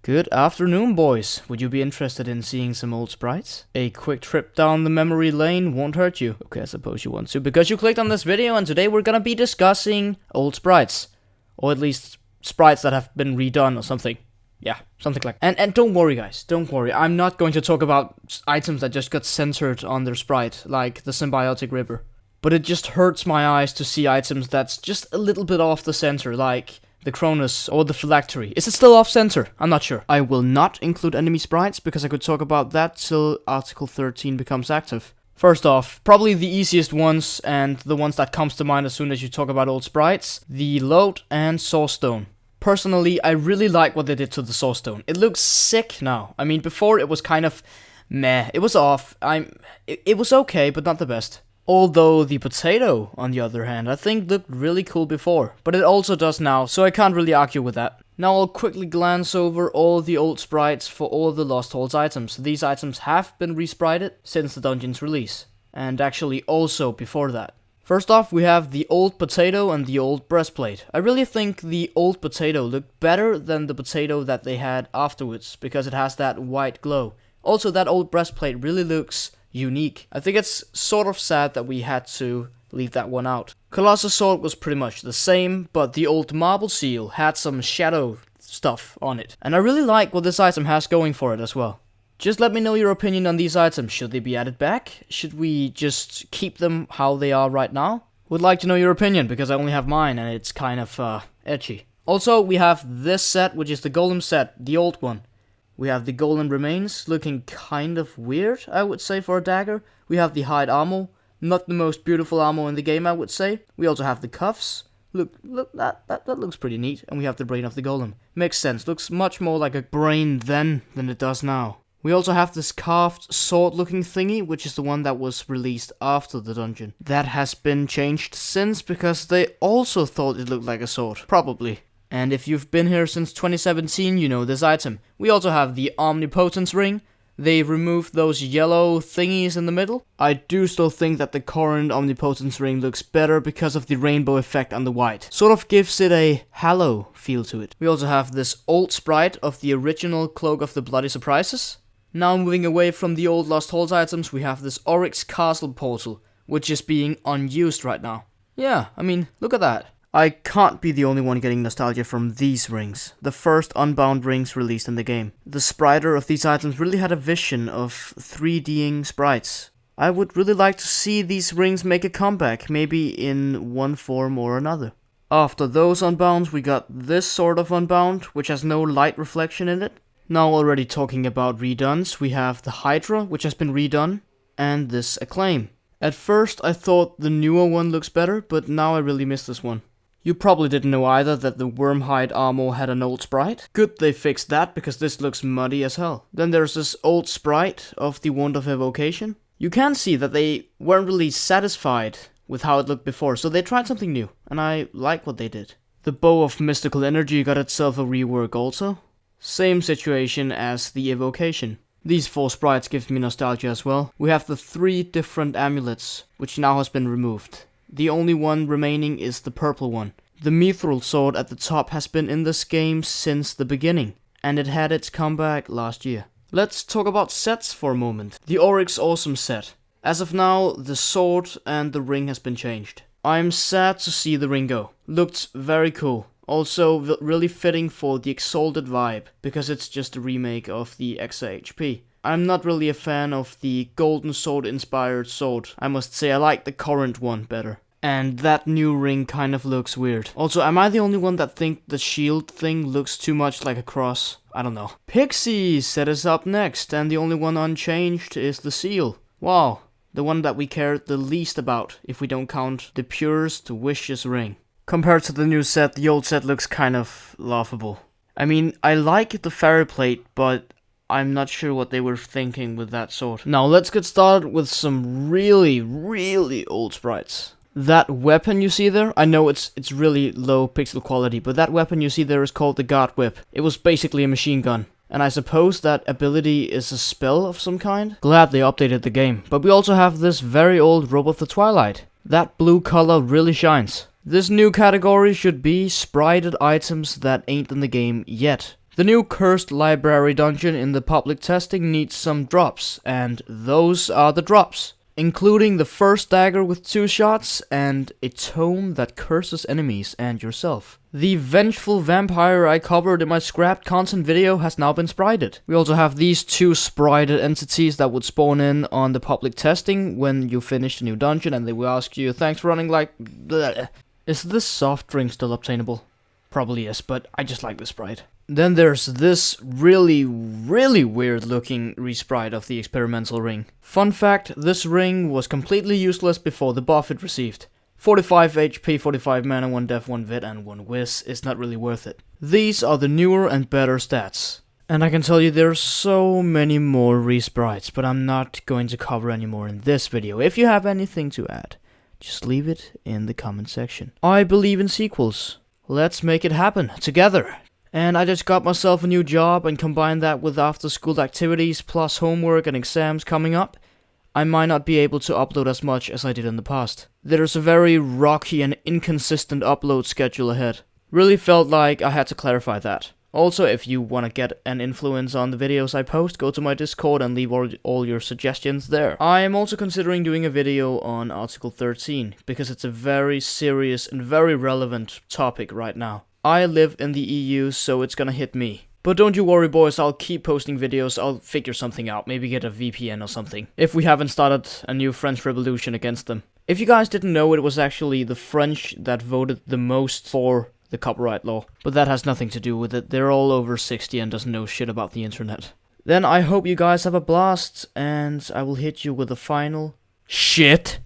Good afternoon, boys. Would you be interested in seeing some old sprites? A quick trip down the memory lane won't hurt you. Okay, I suppose you want to, because you clicked on this video, and today we're gonna be discussing old sprites. Or at least sprites that have been redone or something. Yeah, something like that. And don't worry, guys. Don't worry. I'm not going to talk about items that just got censored on their sprite, like the Symbiotic Ripper. But it just hurts my eyes to see items that's just a little bit off the center, like the Cronus or the Phylactery. Is it still off center? I'm not sure. I will not include enemy sprites because I could talk about that till Article 13 becomes active. First off, probably the easiest ones and the ones that comes to mind as soon as you talk about old sprites, the Load and Soulstone. Personally, I really like what they did to the Soulstone. It looks sick now. I mean, before it was kind of meh. It was off. It was okay, but not the best. Although the Potato, on the other hand, I think looked really cool before, but it also does now, so I can't really argue with that. Now I'll quickly glance over all the old sprites for all the Lost Halls items. These items have been resprited since the dungeon's release, and actually also before that. First off, we have the old Potato and the old Breastplate. I really think the old Potato looked better than the Potato that they had afterwards, because it has that white glow. Also, that old Breastplate really looks unique. I think it's sort of sad that we had to leave that one out. Colossus Sword was pretty much the same, but the old Marble Seal had some shadow stuff on it. And I really like what this item has going for it as well. Just let me know your opinion on these items. Should they be added back? Should we just keep them how they are right now? Would like to know your opinion, because I only have mine and it's kind of edgy. Also, we have this set, which is the Golem set, the old one. We have the Golem Remains, looking kind of weird, I would say, for a dagger. We have the Hide Armor, not the most beautiful armor in the game, I would say. We also have the Cuffs. Look, that looks pretty neat. And we have the Brain of the Golem. Makes sense, looks much more like a brain then than it does now. We also have this carved sword-looking thingy, which is the one that was released after the dungeon. That has been changed since, because they also thought it looked like a sword. Probably. And if you've been here since 2017, you know this item. We also have the Omnipotence Ring. They removed those yellow thingies in the middle. I do still think that the current Omnipotence Ring looks better because of the rainbow effect on the white. Sort of gives it a halo feel to it. We also have this old sprite of the original Cloak of the Bloody Surprises. Now moving away from the old Lost Halls items, we have this Oryx Castle portal, which is being unused right now. Yeah, I mean, look at that. I can't be the only one getting nostalgia from these rings, the first Unbound rings released in the game. The spriter of these items really had a vision of 3D'ing sprites. I would really like to see these rings make a comeback, maybe in one form or another. After those Unbounds, we got this sort of Unbound, which has no light reflection in it. Now already talking about redones, we have the Hydra, which has been redone, and this Acclaim. At first I thought the newer one looks better, but now I really miss this one. You probably didn't know either that the Wormhide armor had an old sprite. Good they fixed that, because this looks muddy as hell. Then there's this old sprite of the Wand of Evocation. You can see that they weren't really satisfied with how it looked before, so they tried something new, and I like what they did. The Bow of Mystical Energy got itself a rework also. Same situation as the Evocation. These 4 sprites give me nostalgia as well. We have the 3 different amulets, which now has been removed. The only one remaining is the purple one. The Mithril Sword at the top has been in this game since the beginning, and it had its comeback last year. Let's talk about sets for a moment. The Oryx Awesome set. As of now, the sword and the ring has been changed. I'm sad to see the ring go. Looked very cool. Also really fitting for the Exalted vibe, because it's just a remake of the XHP. I'm not really a fan of the Golden Sword inspired sword. I must say I like the current one better. And that new ring kind of looks weird. Also, am I the only one that think the shield thing looks too much like a cross? I don't know. Pixie set is up next, and the only one unchanged is the seal. Wow, the one that we cared the least about, if we don't count the purest wishes ring. Compared to the new set, the old set looks kind of laughable. I mean, I like the fairy plate, but I'm not sure what they were thinking with that sword. Now let's get started with some really old sprites. That weapon you see there, I know it's really low pixel quality, but that weapon you see there is called the God Whip. It was basically a machine gun. And I suppose that ability is a spell of some kind? Glad they updated the game. But we also have this very old Robe of the Twilight. That blue color really shines. This new category should be sprited items that ain't in the game yet. The new cursed library dungeon in the public testing needs some drops, and those are the drops, including the first dagger with 2 shots and a tome that curses enemies and yourself. The vengeful vampire I covered in my scrapped content video has now been sprited. We also have these 2 sprited entities that would spawn in on the public testing when you finish the new dungeon, and they will ask you, thanks for running like bleh. Is this soft drink still obtainable? Probably is, but I just like the sprite. Then there's this really weird looking resprite of the experimental ring. Fun fact, this ring was completely useless before the buff it received. 45 HP, 45 mana, 1 def, 1 vit, and 1 whiz is not really worth it. These are the newer and better stats. And I can tell you there's so many more resprites, but I'm not going to cover any more in this video. If you have anything to add, just leave it in the comment section. I believe in sequels. Let's make it happen, together. And I just got myself a new job, and combine that with after school activities plus homework and exams coming up, I might not be able to upload as much as I did in the past. There's a very rocky and inconsistent upload schedule ahead. Really felt like I had to clarify that. Also, if you want to get an influence on the videos I post, go to my Discord and leave all your suggestions there. I am also considering doing a video on Article 13, because it's a very serious and very relevant topic right now. I live in the EU, so it's gonna hit me. But don't you worry, boys, I'll keep posting videos. I'll figure something out, maybe get a VPN or something, if we haven't started a new French Revolution against them. If you guys didn't know, it was actually the French that voted the most for the copyright law. But that has nothing to do with it. They're all over 60 and doesn't know shit about the internet. Then I hope you guys have a blast, and I will hit you with a final shit.